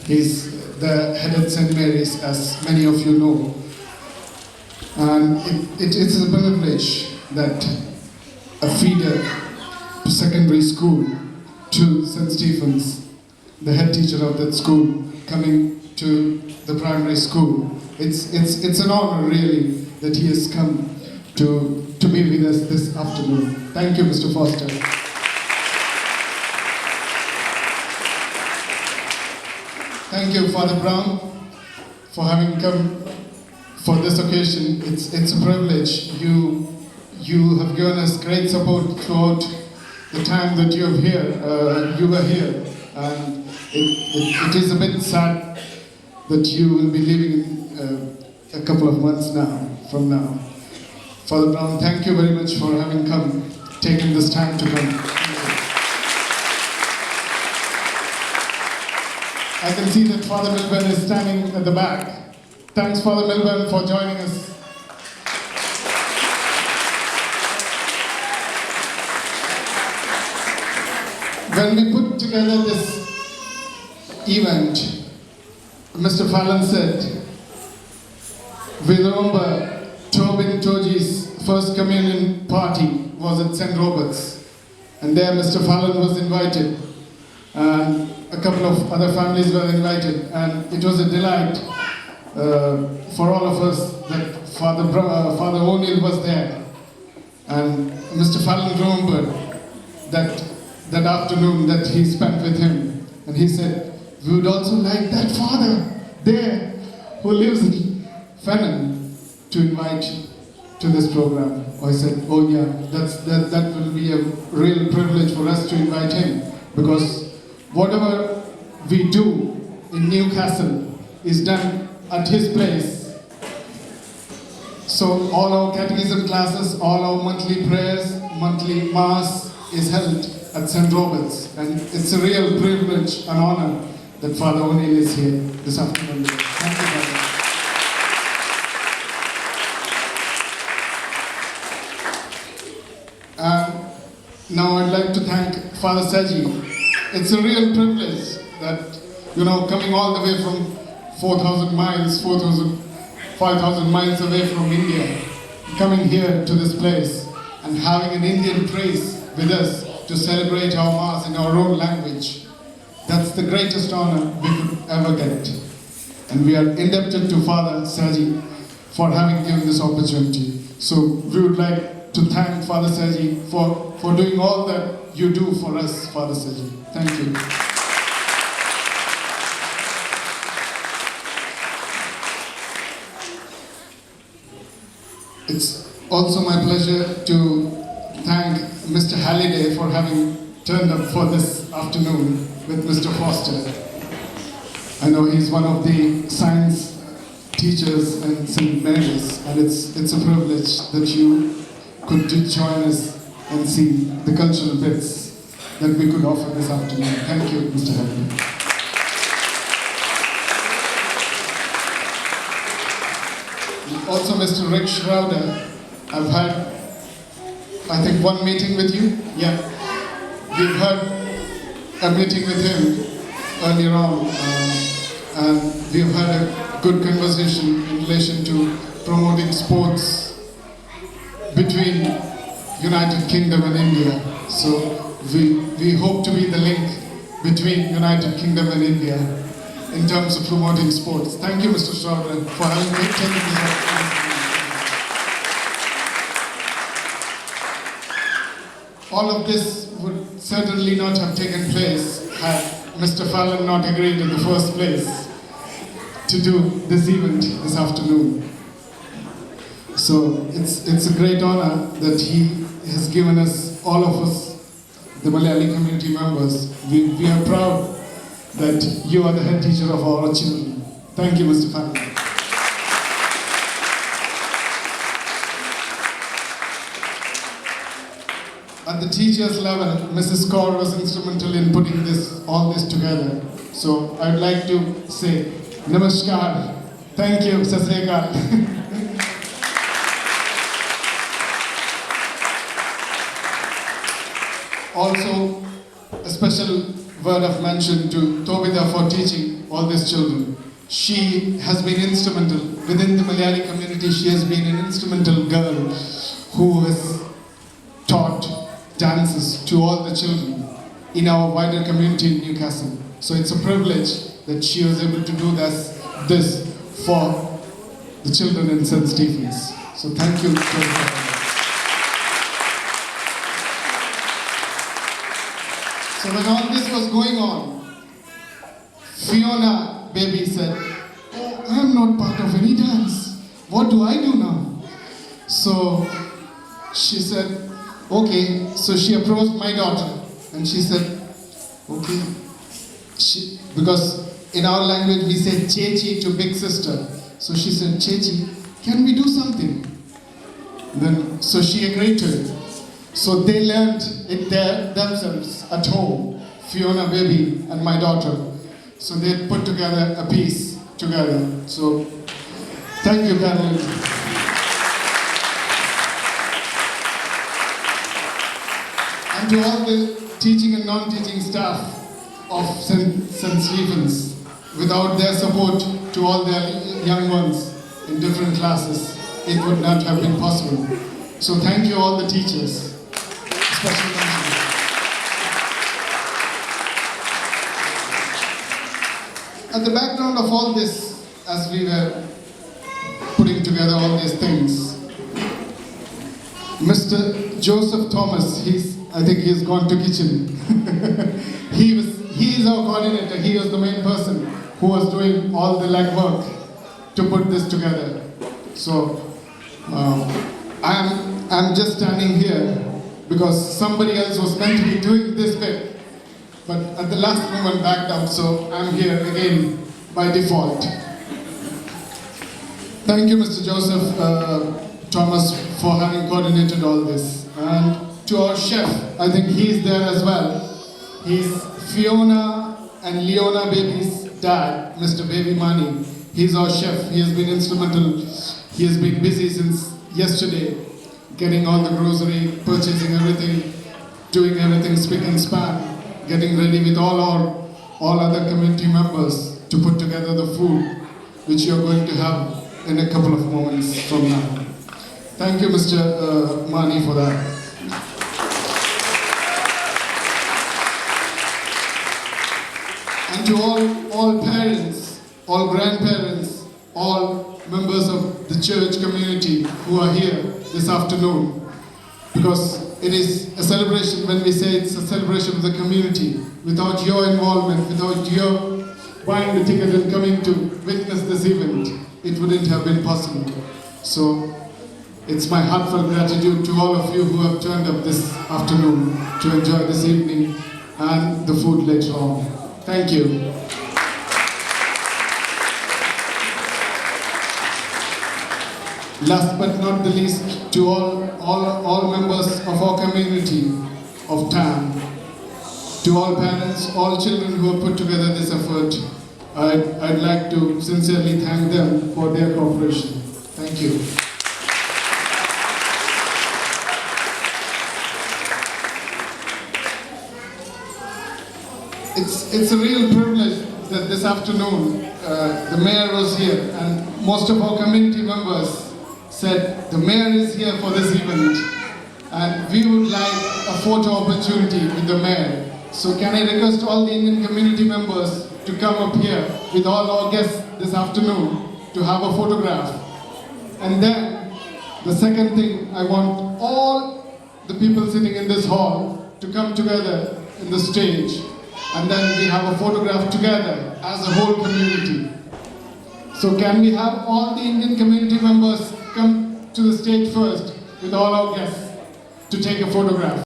He's the head at St. Mary's, as many of you know. And it is a privilege that a feeder to secondary school, to St. Stephen's, the head teacher of that school, coming to the primary school. It's an honor, really, that he has come to be with us this afternoon. Thank you, Mr. Foster. Thank you, Father Brown, for having come for this occasion. It's a privilege. You have given us great support throughout the time that you were here, and it is a bit sad that you will be leaving in a couple of months from now. Father Brown, thank you very much for having come, taking this time to come. I can see that Father Milburn is standing at the back. Thanks, Father Milburn, for joining us. When we put together this event, Mr. Fallon said, we remember Tobin Toji's first communion party was at St. Robert's, and there Mr. Fallon was invited, and a couple of other families were invited, and it was a delight for all of us that Father O'Neill was there, and Mr. Fallon remembered that afternoon that he spent with him, and he said, we would also like that father there who lives in Fenton to invite to this program. I said, oh yeah, that will be a real privilege for us to invite him, because whatever we do in Newcastle is done at his place. So all our catechism classes, all our monthly prayers, monthly mass is held at St. Robert's, and it's a real privilege and honor that Father O'Neill is here this afternoon. Thank you, Father. Now I'd like to thank Father Saji. It's a real privilege that, coming all the way from 4,000 miles, 5,000 miles away from India, coming here to this place and having an Indian priest with us to celebrate our Mass in our own language. That's the greatest honor we could ever get. And we are indebted to Father Saji for having given this opportunity. So we would like to thank Father Saji for doing all that you do for us, Father Saji. Thank you. It's also my pleasure to thank Mr. Halliday for having turned up for this afternoon with Mr. Foster. I know he's one of the science teachers in St. Mary's, and it's a privilege that you could join us and see the cultural bits that we could offer this afternoon. Thank you, Mr. Halliday. Also, Mr. Rick Schroeder, I've had, I think, one meeting with you. Yeah, we've had a meeting with him earlier on, and we've had a good conversation in relation to promoting sports between United Kingdom and India. So we hope to be the link between United Kingdom and India in terms of promoting sports. Thank you, Mr. Schroeder, for having taken this opportunity. All of this would certainly not have taken place had Mr. Fallon not agreed in the first place to do this event this afternoon. So it's a great honor that he has given us, all of us, the Malayali community members. We are proud that you are the head teacher of our children. Thank you, Mr. Fallon. At the teachers level, Mrs. Kaur was instrumental in putting all this together. So I'd like to say, Namaskar. Thank you, Sat Sri Akal. Also, a special word of mention to Tobita for teaching all these children. She has been instrumental within the Malayali community. She has been an instrumental girl who has taught dances to all the children in our wider community in Newcastle. So it's a privilege that she was able to do this for the children in St. Stephen's. So thank you. So when all this was going on, Fiona baby said, "Oh, I am not part of any dance. What do I do now?" So she said, okay. So she approached my daughter and she said, okay. Because in our language we say Chechi to big sister. So she said, Chechi, can we do something? So she agreed to it. So they learned it themselves at home, Fiona baby and my daughter. So they put together a piece together. So thank you, Caroline. And to all the teaching and non-teaching staff of St. Stephen's, without their support to all their young ones in different classes, it would not have been possible. So thank you all the teachers. Special mention. At the background of all this, as we were putting together all these things, Mr. Joseph Thomas, I think he's gone to kitchen. He is our coordinator. He was the main person who was doing all the legwork to put this together. So I'm just standing here because somebody else was meant to be doing this bit, but at the last moment backed up, so I'm here again by default. Thank you, Mr. Joseph Thomas, for having coordinated all this. And to our chef, I think he's there as well. He's Fiona and Leona baby's dad, Mr. Baby Mani. He's our chef. He has been instrumental. He has been busy since yesterday, getting all the grocery, purchasing everything, doing everything spick and span, getting ready with all other community members to put together the food, which you're going to have in a couple of moments from now. Thank you, Mr. Mani, for that. And to all parents, all grandparents, all members of the church community who are here this afternoon, because it is a celebration. When we say it's a celebration of the community, without your involvement, without your buying the ticket and coming to witness this event, it wouldn't have been possible. So it's my heartfelt gratitude to all of you who have turned up this afternoon to enjoy this evening and the food later on. Thank you. Last but not the least, to all members of our community of TAM, to all parents, all children who have put together this effort, I'd like to sincerely thank them for their cooperation. Thank you. It's a real privilege that this afternoon the mayor was here, and most of our community members said the mayor is here for this event and we would like a photo opportunity with the mayor. So can I request all the Indian community members to come up here with all our guests this afternoon to have a photograph. And then the second thing, I want all the people sitting in this hall to come together in the stage, and then we have a photograph together as a whole community. So can we have all the Indian community members come to the stage first with all our guests to take a photograph?